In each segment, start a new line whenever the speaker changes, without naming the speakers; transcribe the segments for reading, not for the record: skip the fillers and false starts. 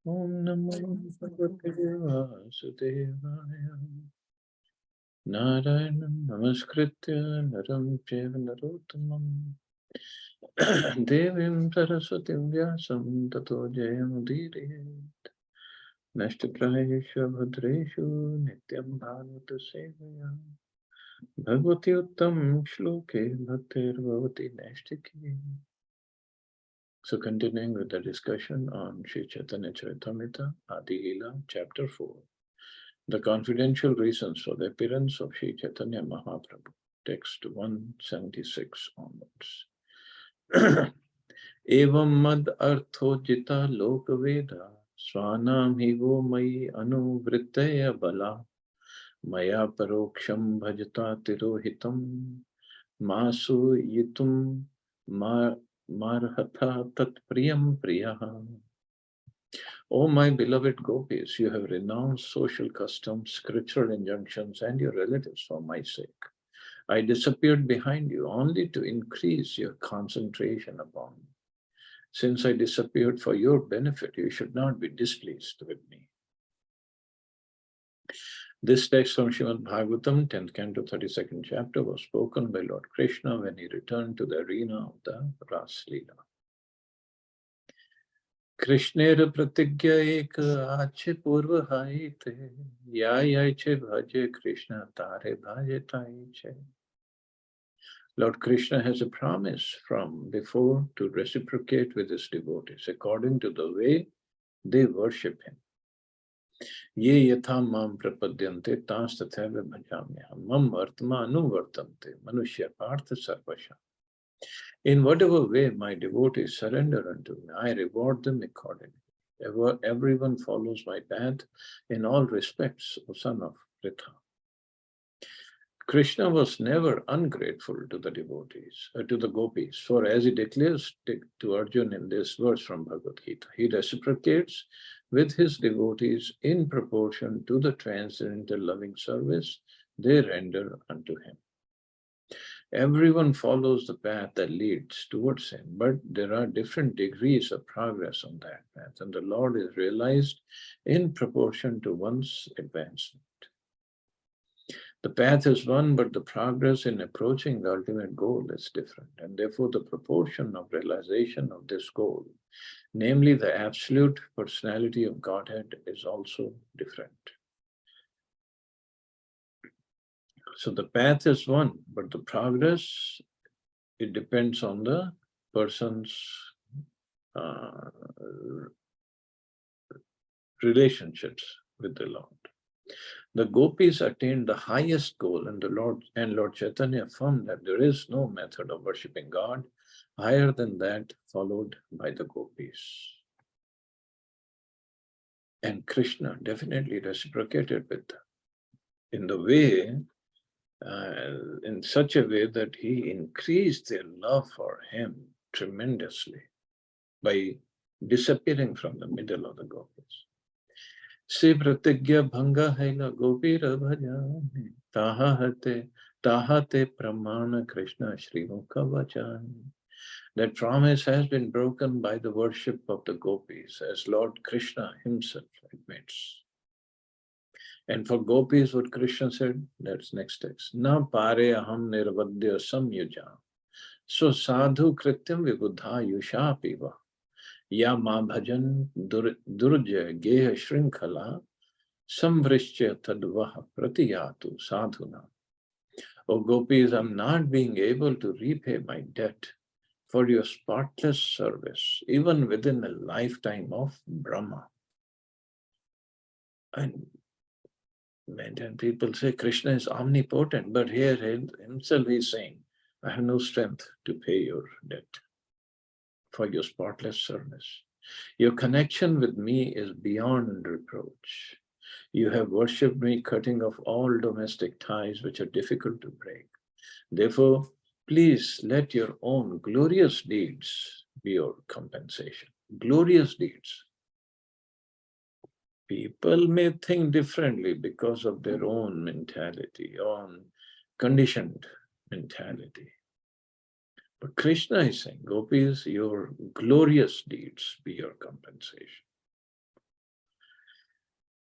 Om Namo Bhagavate Vasudevaya. Narayanam Namaskritya Naram Chaiva Narottamam Devim Saraswatim Vyasam Tato Jayamudire Nashtaprayeshu Bhadreshu Nityam Bhagavata Sevaya Bhagavati Uttam Shloke Bhaktir Bhavati Nashtaki. So continuing with the discussion on Sri Chaitanya Charitamrita, Adi Lila, Chapter 4. The confidential reasons for the appearance of Sri Chaitanya Mahaprabhu, text 176 onwards. Evam mad arthojita lokaveda swanam hivo mai anuvrittaya bala maya paroksham bhajata tirohitam masu yitum marhatha tat priyam priyaha. O my beloved gopis, you have renounced social customs, scriptural injunctions, and your relatives for my sake. I disappeared behind you only to increase your concentration upon me. Since I disappeared for your benefit, you should not be displeased with me. This text from Srimad Bhagavatam, 10th canto, 32nd chapter, was spoken by Lord Krishna when he returned to the arena of the Ras Lila. कृष्णेर प्रतिज्ञा एक आछे पूर्व high थे याय छे भजे कृष्ण तारे भाजे ताई छे. Lord Krishna has a promise from before to reciprocate with his devotees according to the way they worship him. Ye yatha mam prapadyante tas tathaiva bhajamyaham mam vartma anuvartante manushya partha sarvasha. In whatever way my devotees surrender unto me, I reward them accordingly. Everyone follows my path in all respects, O son of Pritha. Krishna was never ungrateful to the devotees, to the gopis, for as he declares to Arjuna in this verse from Bhagavad Gita, he reciprocates with his devotees in proportion to the transcendental loving service they render unto him. Everyone follows the path that leads towards him, but there are different degrees of progress on that path, and the Lord is realized in proportion to one's advancement. The path is one, but the progress in approaching the ultimate goal is different, and therefore the proportion of realization of this goal, namely the absolute personality of Godhead, is also different. So the path is one, but the progress, it depends on the person's relationships with the Lord. The gopis attained the highest goal, and Lord Chaitanya affirmed that there is no method of worshipping God higher than that followed by the gopis. And Krishna definitely reciprocated with them in the way, in such a way that he increased their love for him tremendously by disappearing from the middle of the gopis. Se pratigya bhanga haila gopira bhajani tahate pramana Krishna Shri Mukha vachani. That promise has been broken by the worship of the gopis, as Lord Krishna himself admits. And for gopis, what Krishna said, that's next text. Na pare aham nirvadya samyuja so sadhu krityam vibudha yusha piva ya ma bhajan durja geha shrinkhala samvrishya tadvaha pratiyatu sadhuna. O gopis, I'm not being able to repay my debt for your spotless service, even within a lifetime of Brahma. And people say Krishna is omnipotent, but here himself is saying, I have no strength to pay your debt for your spotless service. Your connection with me is beyond reproach. You have worshipped me, cutting off all domestic ties which are difficult to break. Therefore, please let your own glorious deeds be your compensation. Glorious deeds. People may think differently because of their own mentality, own conditioned mentality. But Krishna is saying, gopis, your glorious deeds be your compensation.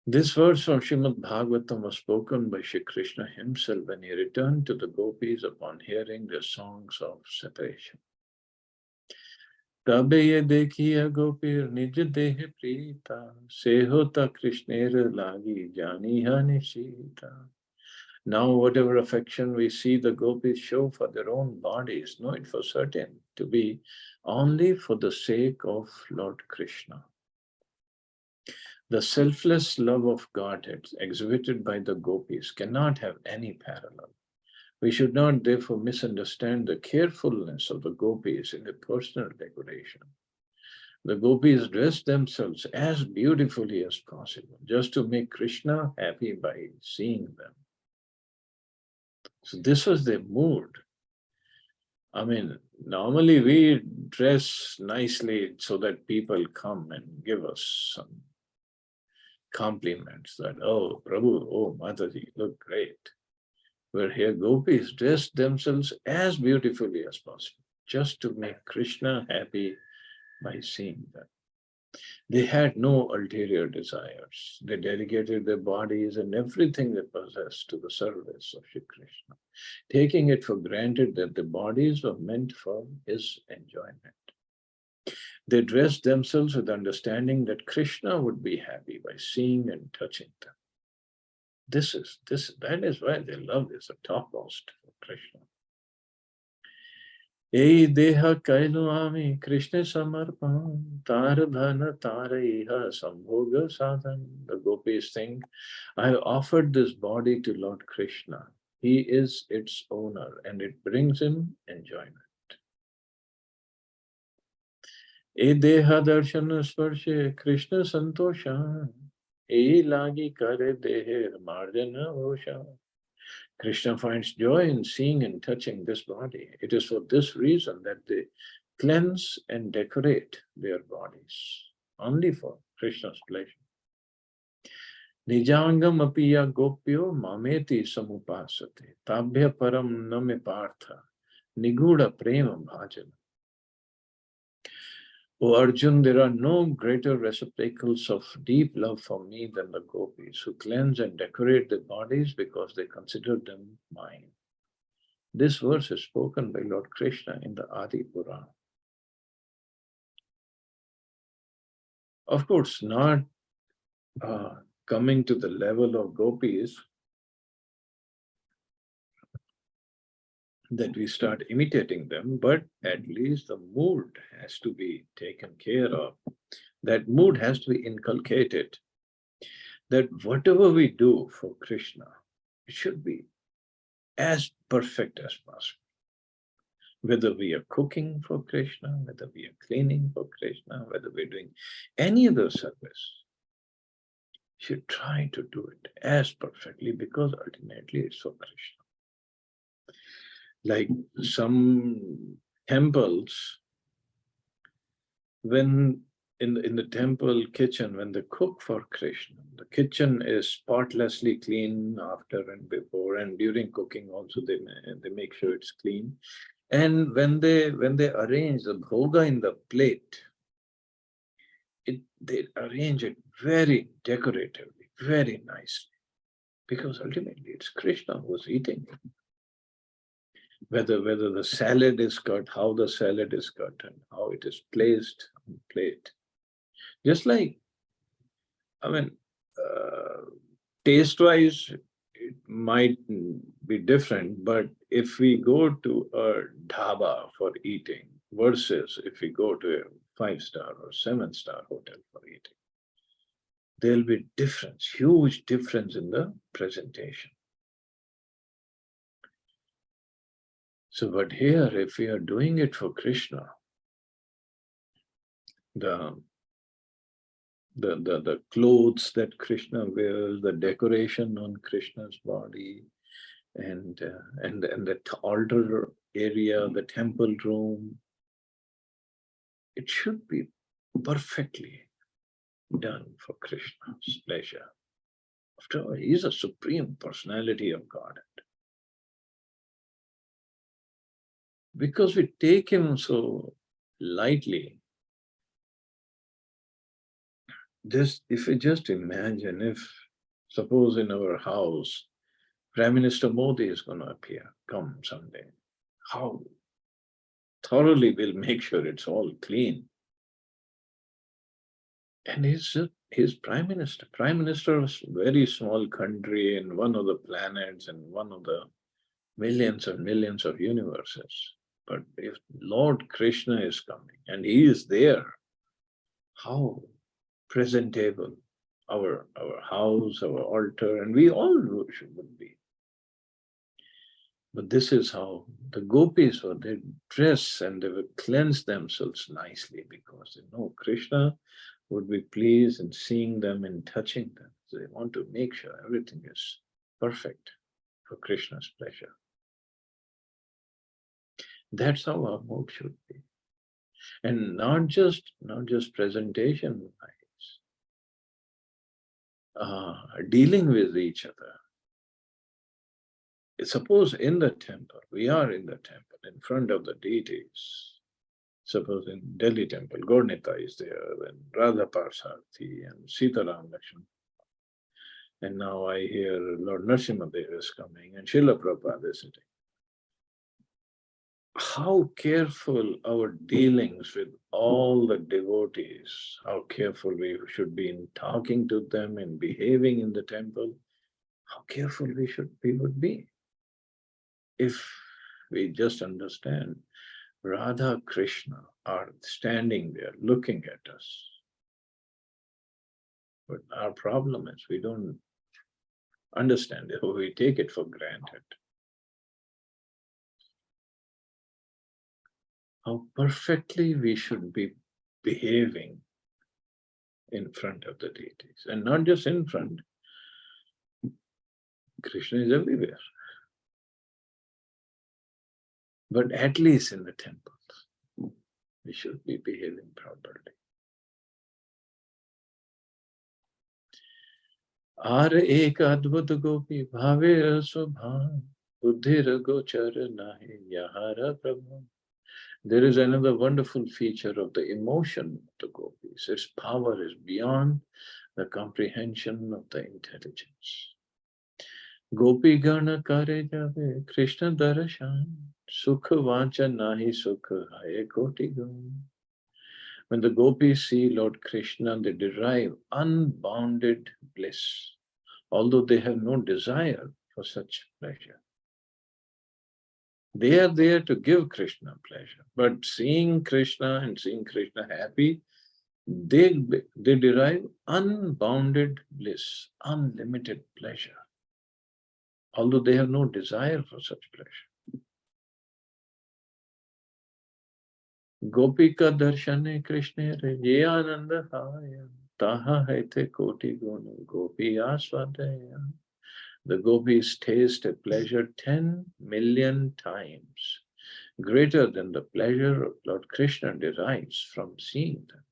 This verse from Srimad Bhagavatam was spoken by Shri Krishna himself when he returned to the gopis upon hearing their songs of separation. तबे ये देखिए गोपीर निज देह प्रीता से होता कृष्णेर लागी जानी हानि Sita. Now whatever affection we see the gopis show for their own bodies, know it for certain to be only for the sake of Lord Krishna. The selfless love of Godhead exhibited by the gopis cannot have any parallel. We should not therefore misunderstand the carefulness of the gopis in their personal decoration. The gopis dress themselves as beautifully as possible, just to make Krishna happy by seeing them. So this was their mood. I mean, normally we dress nicely so that people come and give us some compliments that, oh, Prabhu, oh, Mataji, look great. Where here gopis dressed themselves as beautifully as possible, just to make Krishna happy by seeing them. They had no ulterior desires. They dedicated their bodies and everything they possessed to the service of Shri Krishna, taking it for granted that the bodies were meant for his enjoyment. They dressed themselves with understanding that Krishna would be happy by seeing and touching them. That is why their love is the topmost for Krishna. Ei deha kailu ami Krishna samarpan tar dhana tara iha sambhoga sadhan. The gopis think, I have offered this body to Lord Krishna. He is its owner and it brings him enjoyment. E deha darshana sparshe Krishna santosha. E lagi kare dehe marjana osha. Krishna finds joy in seeing and touching this body. It is for this reason that they cleanse and decorate their bodies, only for Krishna's pleasure. Nijangam apiya gopyo mameti samupasate tabhya param name partha niguda prema bhajana. O Arjun, there are no greater receptacles of deep love for me than the gopis, who cleanse and decorate their bodies because they consider them mine. This verse is spoken by Lord Krishna in the Adi Purana. Of course, not coming to the level of gopis that we start imitating them, but at least the mood has to be taken care of. That mood has to be inculcated. That whatever we do for Krishna, it should be as perfect as possible. Whether we are cooking for Krishna, whether we are cleaning for Krishna, whether we're doing any other service, should try to do it as perfectly because ultimately it's for Krishna. Like some temples, when in the temple kitchen, when they cook for Krishna, the kitchen is spotlessly clean after and before, and during cooking also they make sure it's clean. And when they arrange the bhoga in the plate, they arrange it very decoratively, very nicely, because ultimately it's Krishna who's eating it. Whether the salad is cut, how the salad is cut, and how it is placed on the plate. Just like, I mean, taste-wise, it might be different, but if we go to a dhaba for eating versus if we go to a 5-star or 7-star hotel for eating, there'll be difference, huge difference in the presentation. So, but here, if we are doing it for Krishna, the clothes that Krishna wears, the decoration on Krishna's body, and the altar area, the temple room, it should be perfectly done for Krishna's pleasure. After all, he is a supreme personality of Godhead. Because we take him so lightly, if you just imagine, if suppose in our house, Prime Minister Modi is going to come someday, how thoroughly we'll make sure it's all clean. And he's prime minister of a very small country in one of the planets and one of the millions and millions of universes. But if Lord Krishna is coming and he is there, how presentable our house, our altar, and we all would be. But this is how the gopis were. They dress and they would cleanse themselves nicely because they know Krishna would be pleased in seeing them and touching them. So they want to make sure everything is perfect for Krishna's pleasure. That's how our mood should be. And not just presentation wise, dealing with each other. Suppose in the temple, we are in the temple in front of the deities. Suppose in Delhi temple, Gaurnita is there, and Radha Parsarthi and Sitaram Lakshman. And now I hear Lord Nrsimhadev is coming and Srila Prabhupada is sitting. How careful our dealings with all the devotees, how careful we should be in talking to them and behaving in the temple, how careful we would be. If we just understand Radha Krishna are standing there looking at us. But our problem is we don't understand it, we take it for granted. How perfectly we should be behaving in front of the deities. And not just in front, Krishna is everywhere. But at least in the temples, we should be behaving properly. Ar ek adbhut gopi bhave subhan buddhir gochar nahi yahara prabhu. There is another wonderful feature of the emotion of the gopis. Its power is beyond the comprehension of the intelligence. Gopi gana kare jave Krishna darshan sukha vancha nahi sukha haye koti gun. When the gopis see Lord Krishna, they derive unbounded bliss, although they have no desire for such pleasure. They are there to give Krishna pleasure, but seeing Krishna and seeing Krishna happy, they derive unbounded bliss, unlimited pleasure, although they have no desire for such pleasure. Gopika darshane Krishna re ye ananda haya taha haite koti guna gopi aswadaya. The gopis taste a pleasure 10 million times greater than the pleasure Lord Krishna derives from seeing them.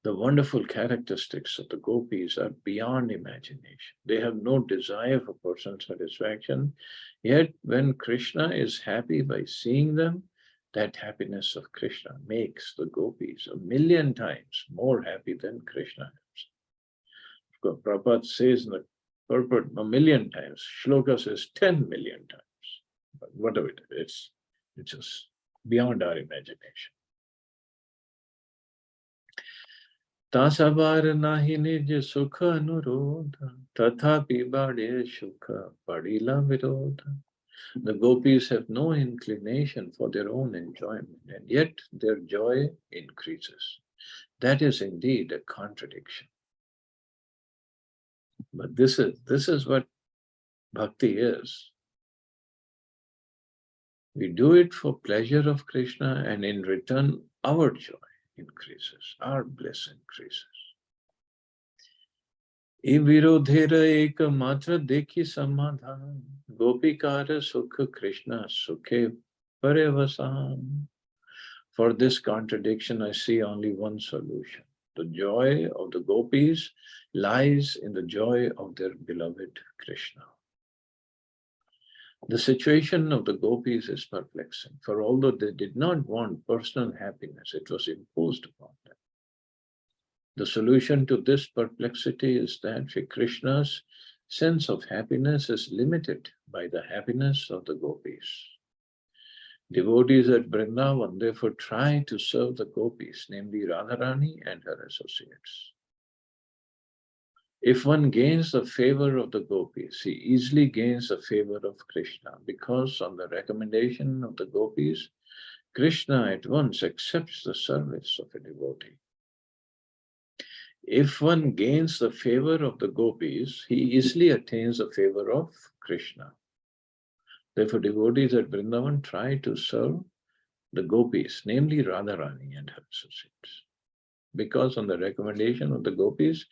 The wonderful characteristics of the gopis are beyond imagination. They have no desire for personal satisfaction, yet when Krishna is happy by seeing them, that happiness of Krishna makes the gopis 1,000,000 times more happy than Krishna himself. Prabhupada says in the purport 1,000,000 times, Shloka says 10 million times. But whatever it is, it's just beyond our imagination. Tasavar nahi nij sukha anurodha, tathapi bade sukha padila virodha. The gopis have no inclination for their own enjoyment, and yet their joy increases. That is indeed a contradiction. But this is what bhakti is. We do it for pleasure of Krishna, and in return, our joy increases, our bliss increases. E virodhera eka matra dekhi samadhan, gopikara sukha Krishna sukhe parevasam. For this contradiction, I see only one solution. The joy of the gopis lies in the joy of their beloved Krishna. The situation of the gopis is perplexing, for although they did not want personal happiness, it was imposed upon them. The solution to this perplexity is that Sri Krishna's sense of happiness is limited by the happiness of the gopis. Devotees at Vrindavan therefore try to serve the gopis, namely Radharani and her associates. If one gains the favor of the gopis, he easily gains the favor of Krishna, because on the recommendation of the gopis, Krishna at once accepts the service of a devotee. If one gains the favor of the gopis, he easily attains the favor of Krishna. Therefore, devotees at Vrindavan try to serve the gopis, namely Radharani and her associates. Because on the recommendation of the gopis,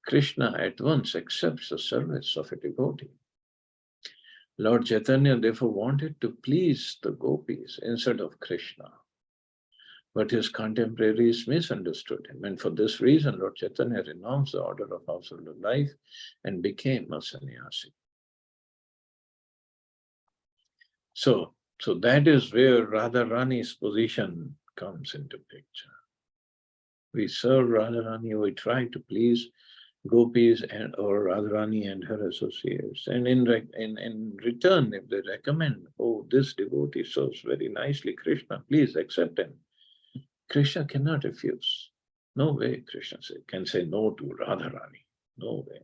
Krishna at once accepts the service of a devotee. Lord Chaitanya therefore wanted to please the gopis instead of Krishna. But his contemporaries misunderstood him, and for this reason Lord Chaitanya renounced the order of household life and became a sannyasi. So that is where Radharani's position comes into picture. We serve Radharani, we try to please gopis or Radharani and her associates. And in return, if they recommend, oh, this devotee serves very nicely Krishna, please accept him. Krishna cannot refuse. No way Krishna can say no to Radharani. No way.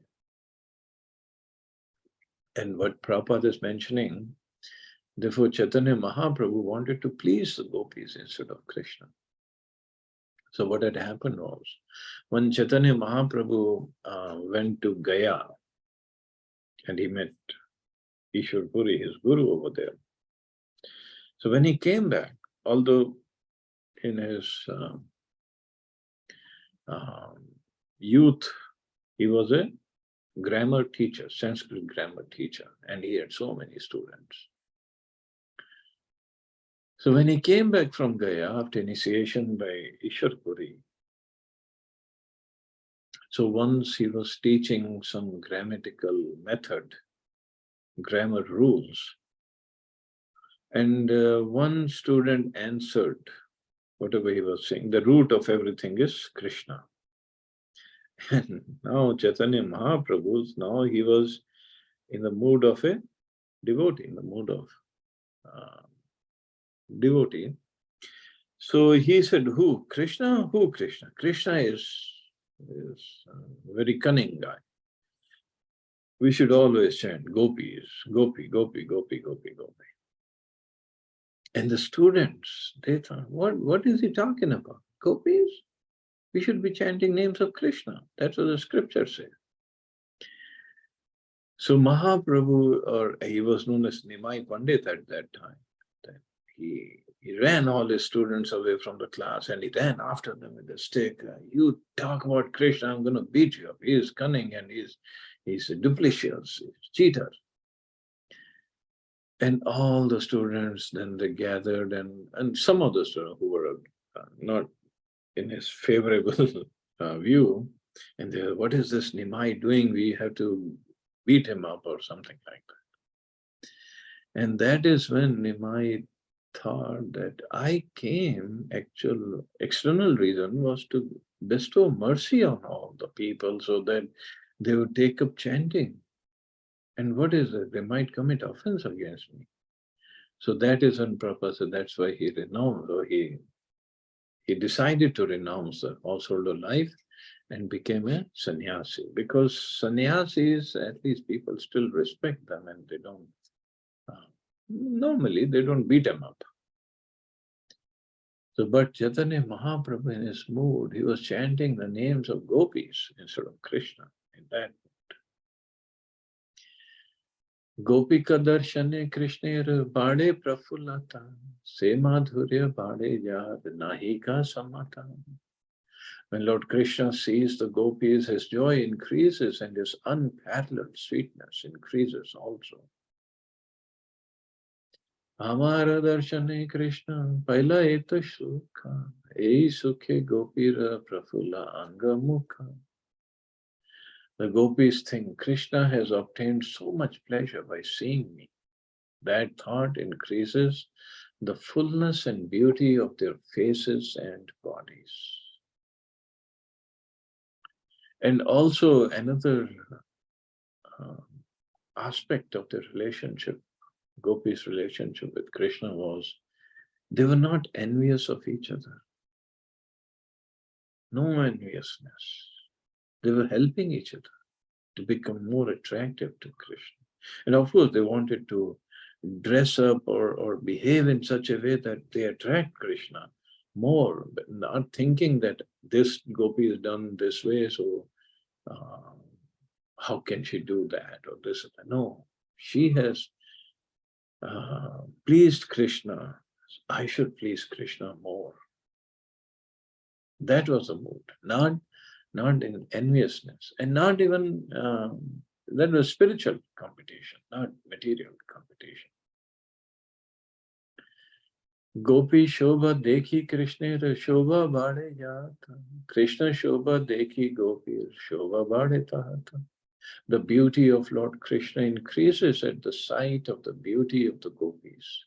And what Prabhupada is mentioning, therefore Chaitanya Mahaprabhu wanted to please the gopis instead of Krishna. So what had happened was, when Chaitanya Mahaprabhu went to Gaya and he met Ishwar Puri, his guru over there. So when he came back, although in his youth, he was a grammar teacher, Sanskrit grammar teacher, and he had so many students. So when he came back from Gaya after initiation by Ishwar Puri, so once he was teaching some grammatical method, grammar rules, and one student answered whatever he was saying. The root of everything is Krishna. And now Chaitanya Mahaprabhu, now he was in the mood of a devotee, in the mood of devotee. So he said, who? Krishna? Who Krishna? Krishna is a very cunning guy. We should always chant gopis, gopi, gopi, gopi, gopi, gopi. And the students, they thought, what is he talking about? Gopis? We should be chanting names of Krishna. That's what the scripture says. So Mahaprabhu, or he was known as Nimai Pandit at that time, he ran all his students away from the class and he ran after them with a stick. You talk about Krishna, I'm going to beat you up. He is cunning and he's a duplicitous, he's a cheater. And all the students, then they gathered, and some of the students who were not in his favorable view, and they, what is this Nimai doing? We have to beat him up or something like that. And that is when Nimai thought that I came, actual external reason was to bestow mercy on all the people so that they would take up chanting. And what is it? They might commit offense against me. So that is on purpose, and that's why he renounced, or he decided to renounce the household life and became a sannyasi. Because sannyasis, at least people still respect them and they don't, normally they don't beat them up. So, but Chaitanya Mahaprabhu in his mood, he was chanting the names of gopis instead of Krishna in that. Gopika darshane Krishnera bade prafullata se madhurya bade jad nahika samata. When Lord Krishna sees the gopis, his joy increases and his unparalleled sweetness increases also. Amara darshane Krishna paila eta sukha ei sukhe gopira prafulla anga mukha. The gopis think Krishna has obtained so much pleasure by seeing me. That thought increases the fullness and beauty of their faces and bodies. And also another uh, aspect of the relationship, Gopi's relationship with Krishna, was they were not envious of each other. No enviousness. They were helping each other to become more attractive to Krishna. And of course, they wanted to dress up or behave in such a way that they attract Krishna more, but not thinking that this gopi is done this way, so uh, how can she do that or this? No, she has pleased Krishna. I should please Krishna more. That was the mood, not in enviousness, and not even that was spiritual competition, not material competition. Gopi Shobha dekhi Krishna Shobha bade jata. Krishna Shobha dekhi Gopi Shobha bade tahata. The beauty of Lord Krishna increases at the sight of the beauty of the gopis.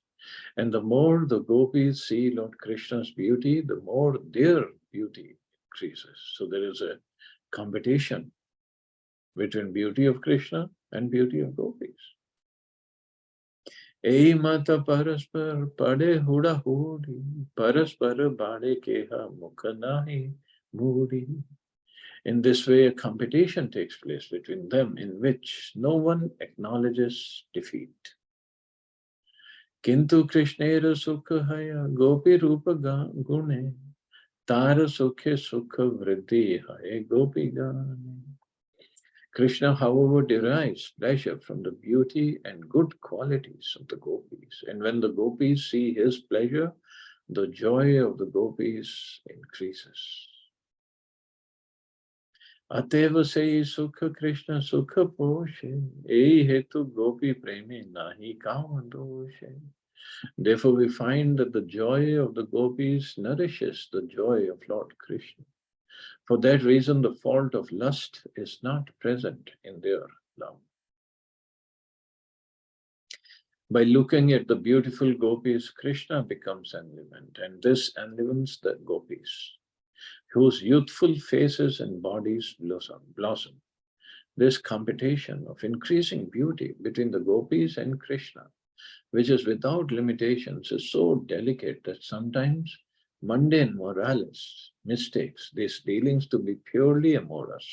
And the more the gopis see Lord Krishna's beauty, the more their beauty increases. So there is a competition between beauty of Krishna and beauty of gopis. Ei mata paraspar pade huda hudi, paraspar bade keha mukha nahi mudi. In this way, a competition takes place between them in which no one acknowledges defeat. Kintu Krishnera sukha haya gopi rupa gune, tara sukhe sukha vriddhi haya gopi gane. Krishna, however, derives pleasure from the beauty and good qualities of the gopis. And when the gopis see his pleasure, the joy of the gopis increases. Ateva sei sukha Krishna sukha poshe, ei hetu gopi preme nahi kama doshe. Therefore, we find that the joy of the gopis nourishes the joy of Lord Krishna. For that reason, the fault of lust is not present in their love. By looking at the beautiful gopis, Krishna becomes enlivened, and this enlivens the gopis, whose youthful faces and bodies blossom. This competition of increasing beauty between the gopis and Krishna, which is without limitations, is so delicate that sometimes mundane moralists mistakes these dealings to be purely amorous.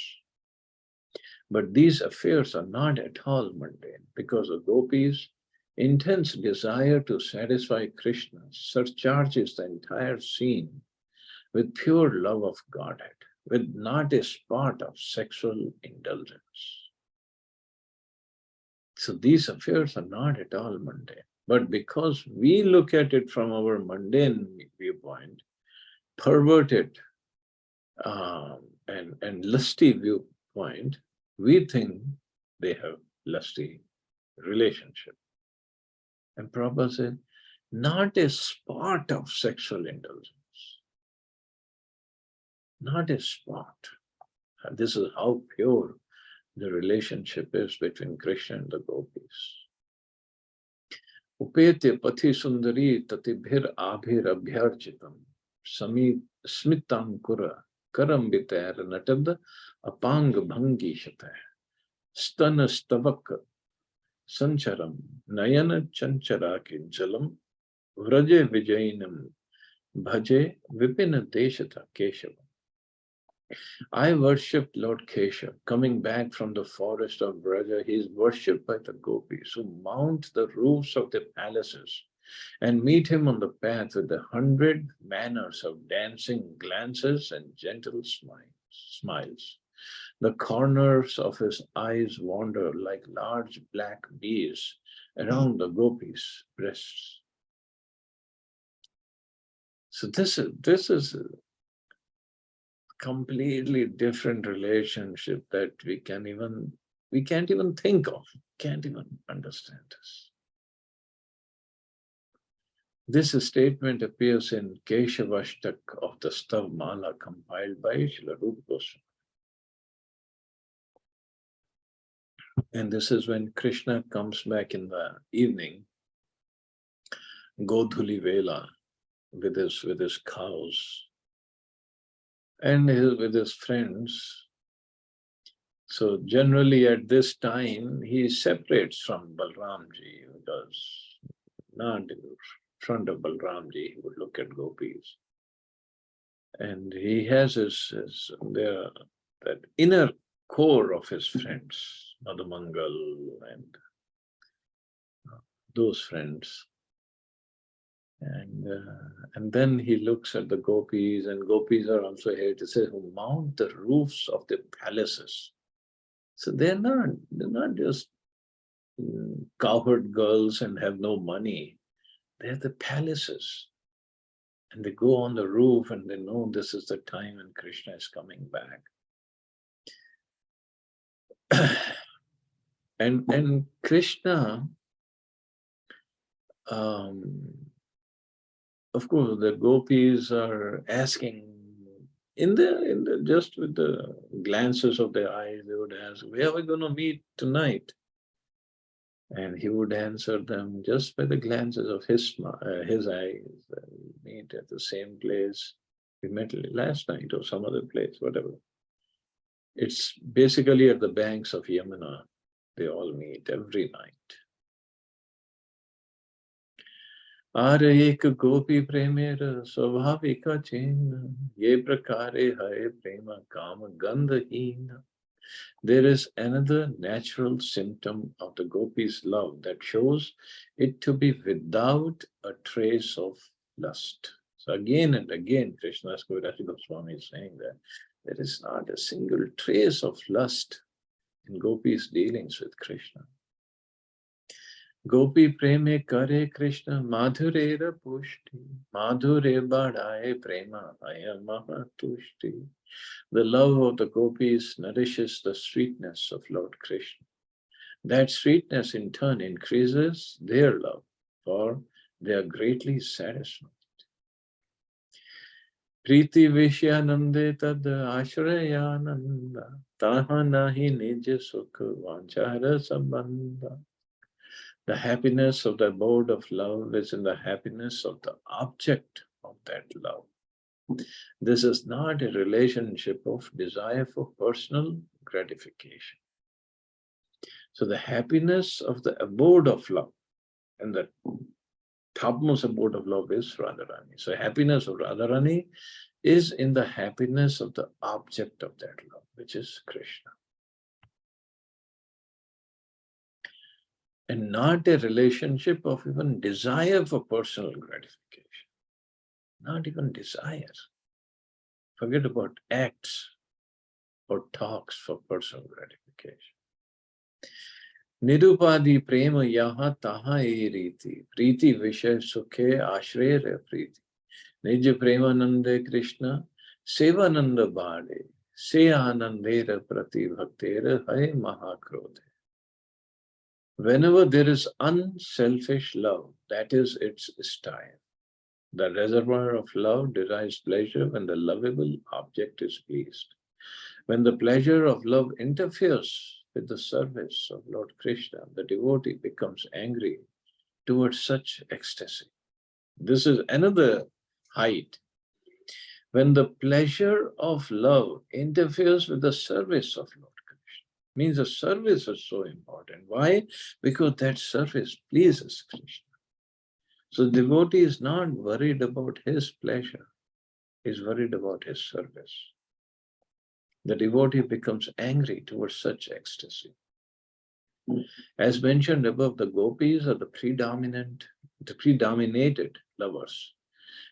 But these affairs are not at all mundane, because the gopis' intense desire to satisfy Krishna surcharges the entire scene with pure love of Godhead, with not a spot of sexual indulgence. So these affairs are not at all mundane. But because we look at it from our mundane viewpoint, perverted and lusty viewpoint, we think they have lusty relationship. And Prabhupada said, not a spot of sexual indulgence. Not a spot. And this is how pure the relationship is between Krishna and the gopis. Upete pati sundari tatibhir abhir abhyarchitam smitam kura karam bitar natad apang bhangi shata stana stavak sancharam nayana chanchara kinchalam vraje vijainam bhaje vipina deshata keshavam. I worshipped Lord Keshav. Coming back from the forest of Braja, he is worshipped by the gopis who mount the roofs of the palaces and meet him on the path with 100 manners of dancing glances and gentle smiles. The corners of his eyes wander like large black bees around the gopis' breasts. So this is completely different relationship that we can't even think of, can't even understand this. This statement appears in Keshavashtak of the Stav Mala compiled by Srila Rupa Goswami. And this is when Krishna comes back in the evening, Godhuli Vela, with his cows and with his friends, So generally at this time, he separates from Balramji because not in front of Balramji, he would look at gopis. And he has that inner core of his friends, Madhumangal and those friends. And then he looks at the gopis, and gopis are also here to say who mount the roofs of the palaces. So they're not just cowherd girls and have no money. They're the palaces. And they go on the roof and they know this is the time when Krishna is coming back. and Krishna, of course, the gopis are asking in the just with the glances of their eyes, they would ask, where are we going to meet tonight? And he would answer them just by the glances of his eyes. We meet at the same place we met last night or some other place, whatever. It's basically at the banks of Yamuna. They all meet every night. आर एक गोपी प्रेमेर स्वाभाविक चिन्ह ये प्रकारे है प्रेम काम गंधहीन. There is another natural symptom of the gopi's love that shows it to be without a trace of lust. So again and again, Krishna's Kaviraj Goswami is saying that there is not a single trace of lust in gopis' dealings with Krishna. Gopi preme kare Krishna madhurera pushti, madhure badaye prema ayamaha tushti. The love of the gopis nourishes the sweetness of Lord Krishna. That sweetness in turn increases their love, for they are greatly satisfied. Priti Vishyanande tad ashrayananda, taha nahi nija sukha vanchara sambandha. The happiness of the abode of love is in the happiness of the object of that love. This is not a relationship of desire for personal gratification. So the happiness of the abode of love, and the topmost abode of love is Radharani. So happiness of Radharani is in the happiness of the object of that love, which is Krishna. And not a relationship of even desire for personal gratification. Not even desire. Forget about acts or talks for personal gratification. Nirupadi prema yaha taha e riti, priti vishay sukhe ashraya priti. Nija premanande Krishna, sevananda bhade, se anandera prati bhaktera hai mahakrodhe. Whenever there is unselfish love, that is its style. The reservoir of love derives pleasure when the lovable object is pleased. When the pleasure of love interferes with the service of Lord Krishna, the devotee becomes angry towards such ecstasy. This is another height. When the pleasure of love interferes with the service of Lord Krishna, means the service is so important. Why? Because that service pleases Krishna. So the devotee is not worried about his pleasure, he is worried about his service. The devotee becomes angry towards such ecstasy. As mentioned above, the gopis are the predominated lovers.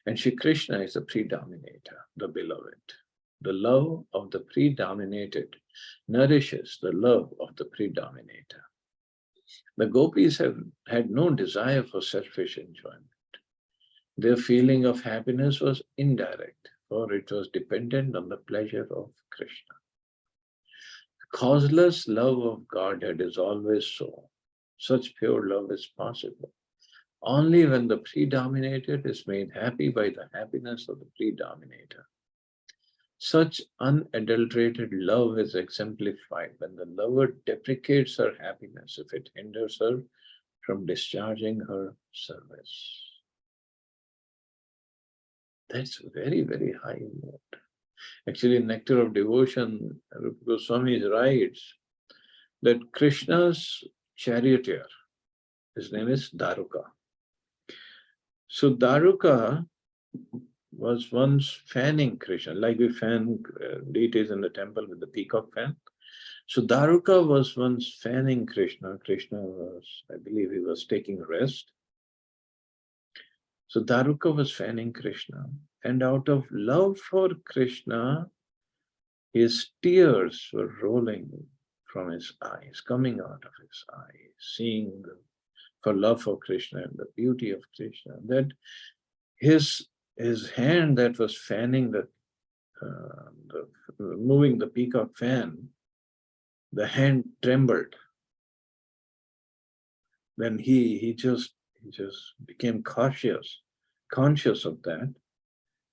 And Shri Krishna is the predominator, the beloved. The love of the predominated nourishes the love of the predominator. The gopis have had no desire for selfish enjoyment. Their feeling of happiness was indirect, for it was dependent on the pleasure of Krishna. Causeless love of Godhead is always so. Such pure love is possible only when the predominated is made happy by the happiness of the predominator. Such unadulterated love is exemplified when the lover deprecates her happiness if it hinders her from discharging her service. That's very, very high note. Actually, Nectar of Devotion, Rupa Goswami writes that Krishna's charioteer, his name is Daruka. So Daruka was once fanning Krishna, like we fan deities in the temple with the peacock fan. So Daruka was once fanning Krishna. Krishna was, I believe he was taking rest. So Daruka was fanning Krishna. And out of love for Krishna, his tears were rolling from his eyes, coming out of his eyes, seeing for love for Krishna and the beauty of Krishna. That his hand that was fanning moving the peacock fan, the hand trembled. Then he just became conscious of that,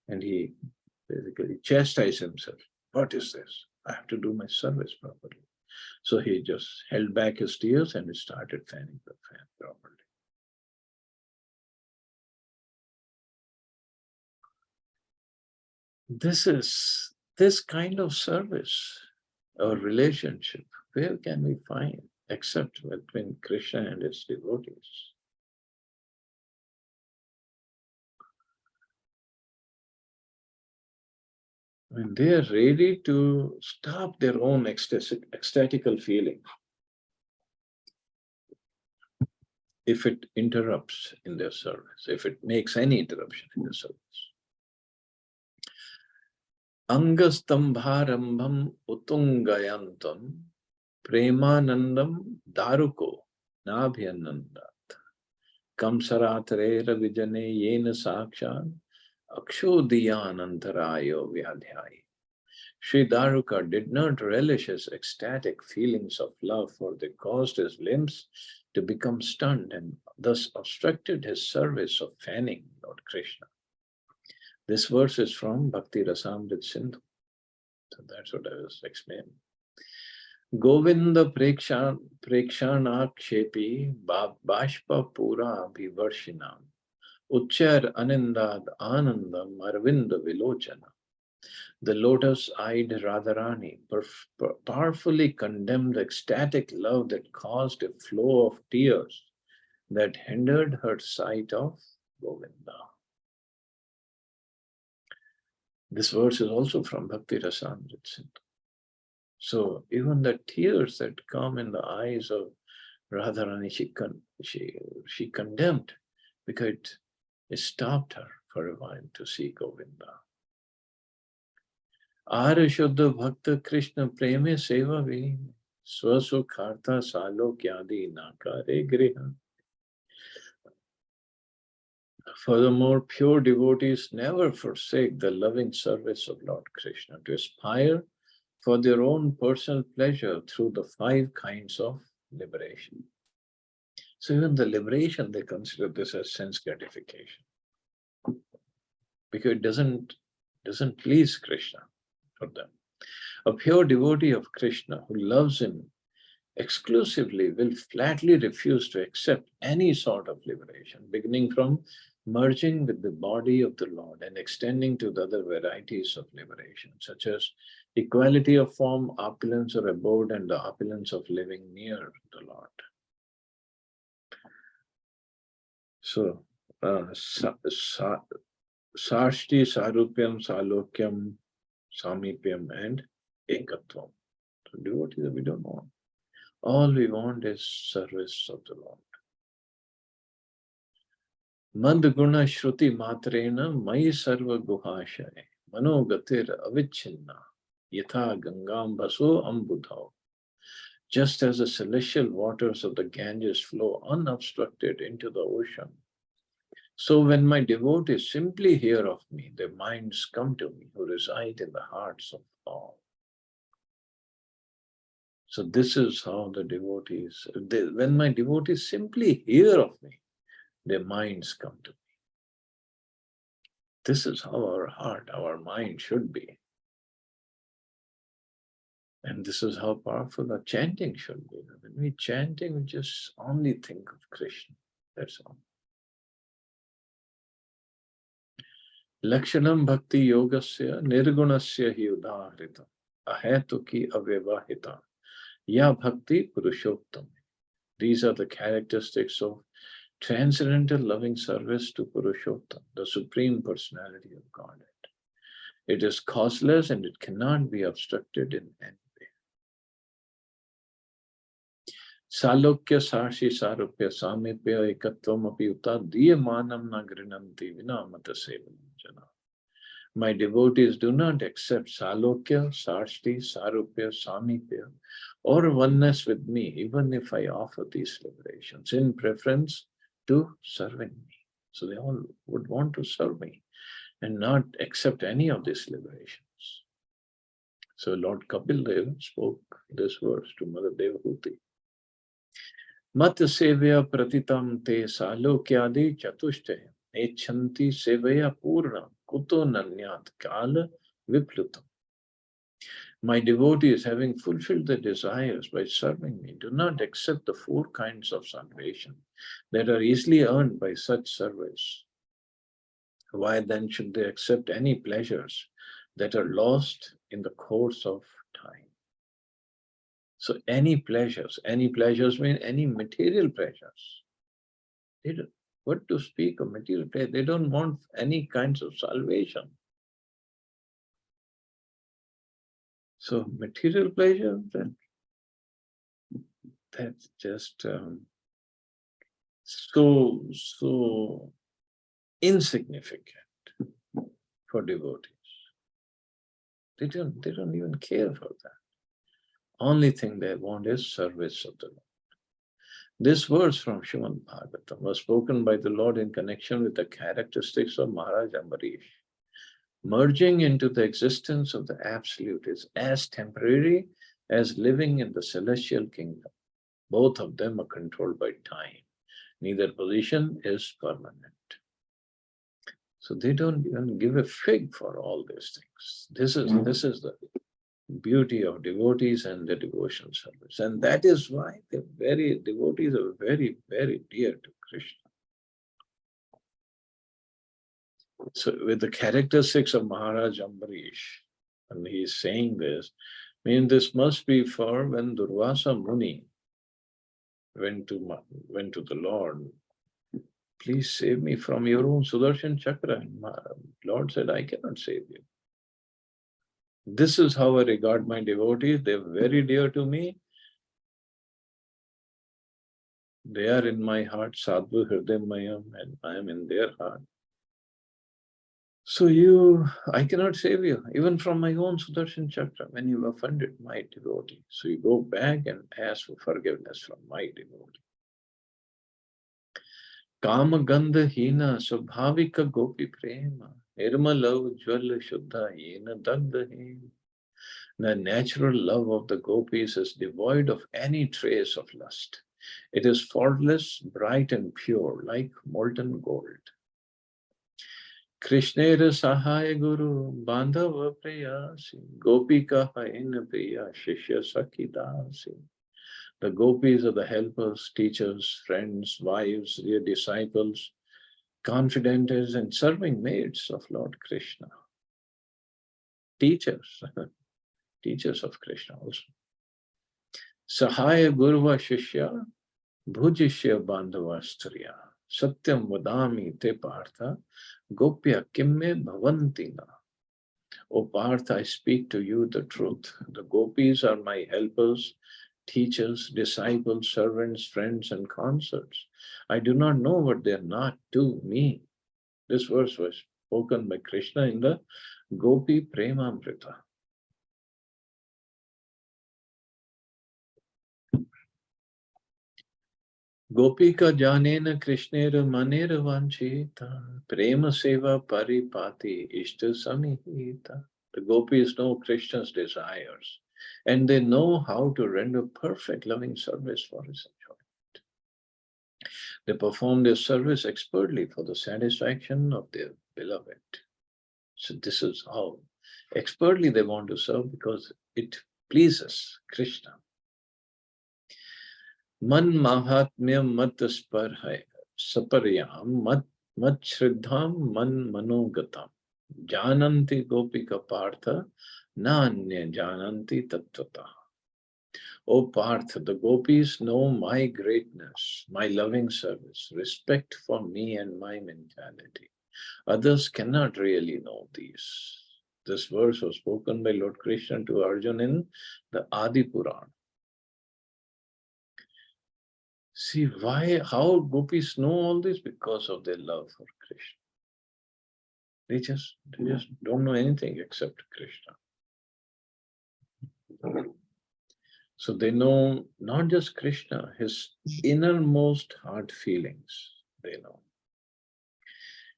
and he basically chastised himself. What is this? I have to do my service properly. So he just held back his tears and he started fanning the fan properly. This kind of service or relationship, where can we find except between Krishna and his devotees? When they are ready to stop their own ecstatical feeling, if it interrupts in their service, if it makes any interruption in their service. Angastambharambham utungayantam premanandam daruko nabhyanandat kamsaratarera vijane yena sakshan akshodhyanantarayo vyadhyayi. Sri Daruka did not relish his ecstatic feelings of love, for they caused his limbs to become stunned and thus obstructed his service of fanning Lord Krishna. This verse is from Bhakti Rasamrit Sindhu. So that's what I was explaining. Govinda Prekshanakshepi Bashpa Pura Bhivarshinam Uchchar Anindad Anandam Arvinda Vilochana. The lotus-eyed Radharani powerfully condemned ecstatic love that caused a flow of tears that hindered her sight of Govinda. This verse is also from Bhakti Rasamrit Sindhu. So even the tears that come in the eyes of Radharani, she condemned because it stopped her for a while to see Govinda. Arya Shuddha Bhakta Krishna Preme Seva Vi Swasukhartha Salo Kyadi Nakare Griha. Furthermore, pure devotees never forsake the loving service of Lord Krishna to aspire for their own personal pleasure through the 5 kinds of liberation. So even the liberation, they consider this as sense gratification, because it doesn't please Krishna for them. A pure devotee of Krishna who loves him exclusively will flatly refuse to accept any sort of liberation, beginning from merging with the body of the Lord and extending to the other varieties of liberation, such as equality of form, opulence of abode, and the opulence of living near the Lord. So, Sarshti, Sarupyam, Salokyam, Samipyam, and Ekatvam. So devotees, we don't want. All we want is service of the Lord. Madguna Shruti Matrena Mai Sarva Guhashaye Manogatir Avichinna Yatha Gangam Baso Ambudhao. Just as the celestial waters of the Ganges flow unobstructed into the ocean, so when my devotees simply hear of me, their minds come to me who reside in the hearts of all. So this is how the devotees, when my devotees simply hear of me, their minds come to me. This is how our heart, our mind should be. And this is how powerful our chanting should be. When we chanting, we just only think of Krishna. That's all. Lakshanam bhakti yogasya nirgunasya hi udahritam ahetuki avyavahita ya bhakti purushottam. These are the characteristics of transcendental loving service to Purushottam, the Supreme Personality of Godhead. It is causeless and it cannot be obstructed in any way. Salokya sarshi sarupya samipya ekatvam apiyuta diyamanam na grinanti vinamata sevanam jana. My devotees do not accept salokya, sarshti, sarupya, samipya, or oneness with me, even if I offer these liberations, in preference to serving me. So they all would want to serve me and not accept any of these liberations. So Lord Kapil Dev spoke this verse to Mother Devahuti. Mat sevya pratitam te salokyadi chatushte echanti sevya purna kuto nanyat kala viplutam. My devotees, having fulfilled their desires by serving me, do not accept the four kinds of salvation that are easily earned by such service. Why then should they accept any pleasures that are lost in the course of time? So any pleasures mean any material pleasures. They don't, what to speak of material pleasure? They don't want any kinds of salvation. So material pleasure, that's just so insignificant for devotees. They don't even care for that. Only thing they want is service of the Lord. This verse from Srimad Bhagavatam was spoken by the Lord in connection with the characteristics of Maharaj Ambarish. Merging into the existence of the Absolute is as temporary as living in the celestial kingdom. Both of them are controlled by time. Neither position is permanent. So they don't even give a fig for all these things. This is the beauty of devotees and the devotion service. And that is why the devotees are very, very dear to Krishna. So with the characteristics of Maharaj Ambarish, and he is saying this, this must be for when Durvasa Muni went to the Lord, please save me from your own Sudarshan Chakra. And Lord said, I cannot save you. This is how I regard my devotees. They're very dear to me. They are in my heart, Sadhu Hridayamayam, and I am in their heart. So I cannot save you, even from my own Sudarshan Chakra, when you offended my devotee. So you go back and ask for forgiveness from my devotee. Kama Gandha Hina Swabhavika Gopi Prema Nirmala Ujjvala Shuddha Yena Dagda Hena. The natural love of the gopis is devoid of any trace of lust. It is faultless, bright and pure, like molten gold. Krishnera Sahaya Guru Bandhava Prayasi Gopika Haina Priya Shishya Sakidasi. The gopis are the helpers, teachers, friends, wives, dear disciples, confidants and serving maids of Lord Krishna. Teachers, teachers of Krishna also. Sahaya Gurva Shishya Bhujishya Bandhava Striya Satyam Vadami Te Partha Gopya Kimme Bhavantina. O Partha, I speak to you the truth. The gopis are my helpers, teachers, disciples, servants, friends, and consorts. I do not know what they are not to me. This verse was spoken by Krishna in the Gopi Premamrita. Gopika janena Krishnera manera vanchita prema seva paripati ishta samihita. The gopis know Krishna's desires and they know how to render perfect loving service for his enjoyment. They perform their service expertly for the satisfaction of their beloved. So this is how expertly they want to serve because it pleases Krishna. मन महात्म्य मत spur है सपरयाम मत श्रद्धाम मन मनोगतम. Jananti gopika partha, na anya jananti tattvata. O Parth, the gopis know my greatness, my loving service, respect for me and my mentality. Others cannot really know these. This verse was spoken by Lord Krishna to Arjuna in the Adi Purana. See why, how gopis know all this? Because of their love for Krishna. They just don't know anything except Krishna. So they know not just Krishna, his innermost heart feelings, they know.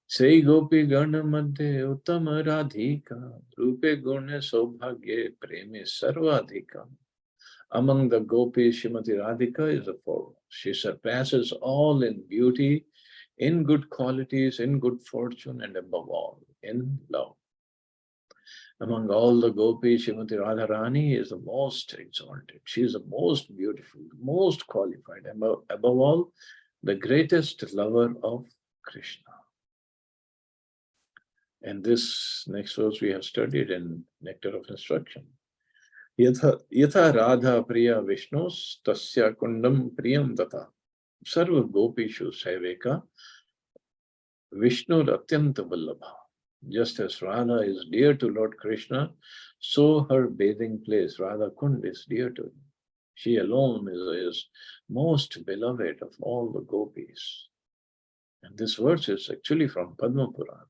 Say gopi gana madhye uttama radhika, rupe guna saubhagye preme sarvadhika. Among the gopis, Srimati Radhika is the foremost. She surpasses all in beauty, in good qualities, in good fortune, and above all, in love. Among all the gopis, Srimati Radharani is the most exalted. She is the most beautiful, the most qualified, above all, the greatest lover of Krishna. And this next verse we have studied in Nectar of Instruction. Yatha Radha Priya Vishnos Tasya Kundam Priyam Data Sarva Gopishu Saiveka Vishnu Atyanta Vallabha. Just as Radha is dear to Lord Krishna, so her bathing place, Radha Kund, is dear to him. She alone is most beloved of all the gopis. And this verse is actually from Padma Purana.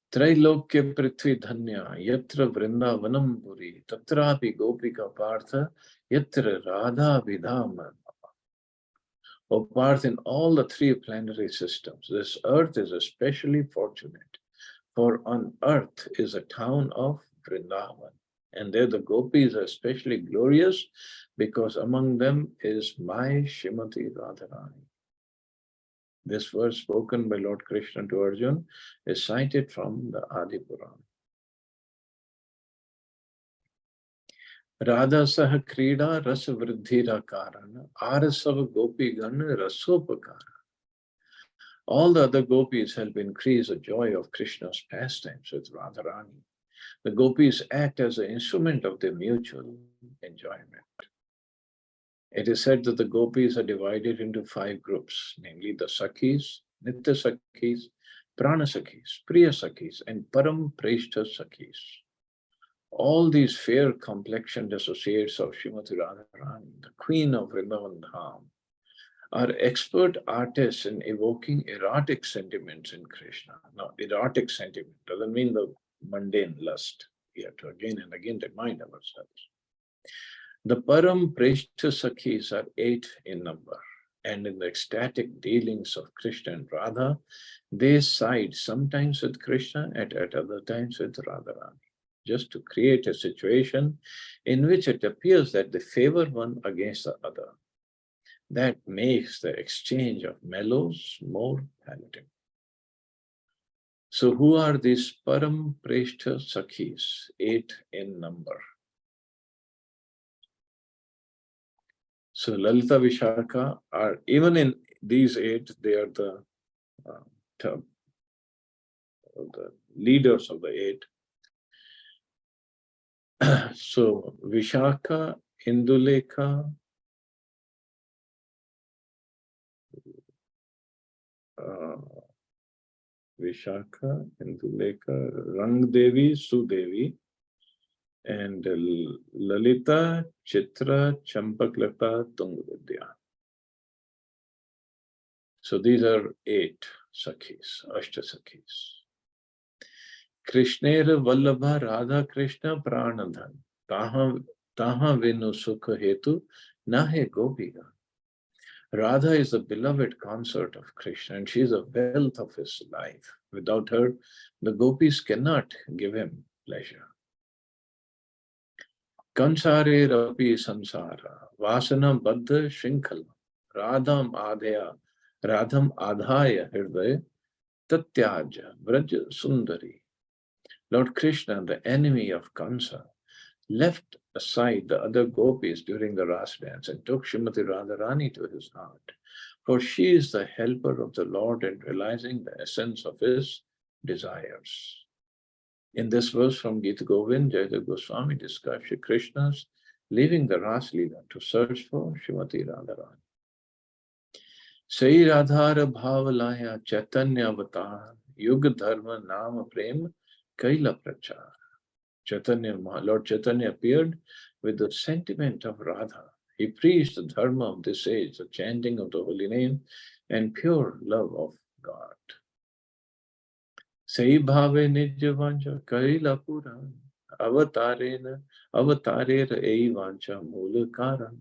Trailokya Prithvi Dhanya, Yatra Vrindavanam Puri, Tatrapi Gopika Partha, Yatra Radha Vidhama. O Parth, in all the three planetary systems, this earth is especially fortunate, for on earth is a town of Vrindavan, and there the gopis are especially glorious because among them is my Srimati Radharani. This verse spoken by Lord Krishna to Arjuna is cited from the Adi Purana. Radha Saha Krida Rasa Vridhira Karana Arasav Gopi Gan Rasopakara. All the other gopis help increase the joy of Krishna's pastimes with Radharani. The gopis act as an instrument of their mutual enjoyment. It is said that the gopis are divided into 5 groups, namely the Sakhis, Nitya Sakhis, Prana Sakhis, Priya Sakhis, and Param Preshta Sakhis. All these fair complexioned associates of Srimati Radharani, the queen of Vrindavan Dham, are expert artists in evoking erotic sentiments in Krishna. Now, erotic sentiment doesn't mean the mundane lust. We have to again and again remind ourselves. The Param Preshta Sakhis are 8 in number, and in the ecstatic dealings of Krishna and Radha, they side sometimes with Krishna and at other times with Radharani, just to create a situation in which it appears that they favor one against the other. That makes the exchange of mellows more palatable. So who are these Param Preshta Sakhis, 8 in number? So Lalita Vishaka are, even in these 8, they are the leaders of the 8. So Vishaka, Indulekha, Vishaka, Indulekha, Rangdevi, Sudevi, and Lalita, Chitra, Champaklata, Tungvidya. So these are 8 Sakhis, Ashta Sakhis. Krishnera Vallabha Radha Krishna Pranadhan, Taha Vinu Sukha Hetu, Nahe Gopiga. Radha is the beloved consort of Krishna, and she is the wealth of his life. Without her, the gopis cannot give him pleasure. Kansare Rapi Sansara, Vasana Baddha Shrinkala, Radham Adhaya Hridaya, Tatyaja, Vraja Sundari. Lord Krishna, the enemy of Kansa, left aside the other gopis during the Ras dance and took Srimati Radharani to his heart, for she is the helper of the Lord in realizing the essence of his desires. In this verse from Gita Govind, Jayadeva Goswami describes Shri Krishna's leaving the Ras Lila to search for Srimati Radharani. Sai Radhara Bhavalaya Chaitanya Avatar Yuga Dharma Nama Prem Kaila Prachar. Lord Chaitanya appeared with the sentiment of Radha. He preached the dharma of this age, the chanting of the holy name, and pure love of God. Sai bhave nijya vancha kaila puran avatarera ei vancha mula karan.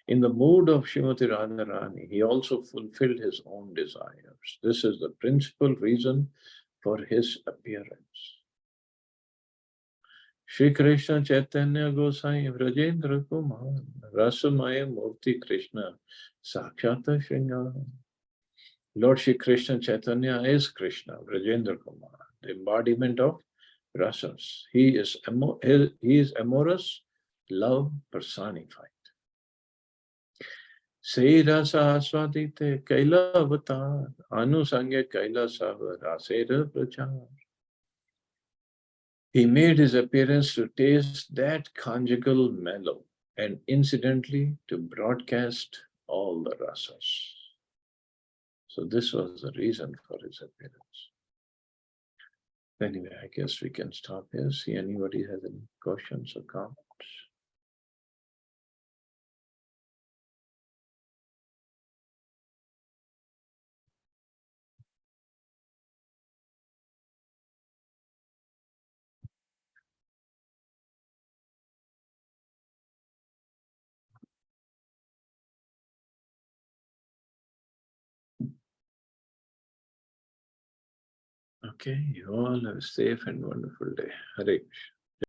In the mood of Srimati Radharani, he also fulfilled his own desires. This is the principal reason for his appearance. Shri Krishna Chaitanya Gosai Vrajendra Kumar Rasamaya Murti Krishna Sakshata Shringar. Lord Shri Krishna Chaitanya is Krishna, Vrajendra Kumar, the embodiment of rasas. He is amorous love personified. Sei rasa aswadite kaila avatar anusangya kaila sava rasera prachar. He made his appearance to taste that conjugal mellow and incidentally to broadcast all the rasas. So this was the reason for his appearance. Anyway, I guess we can stop here. See anybody has any questions or comments? Okay, you all have a safe and wonderful day. Hare Krishna.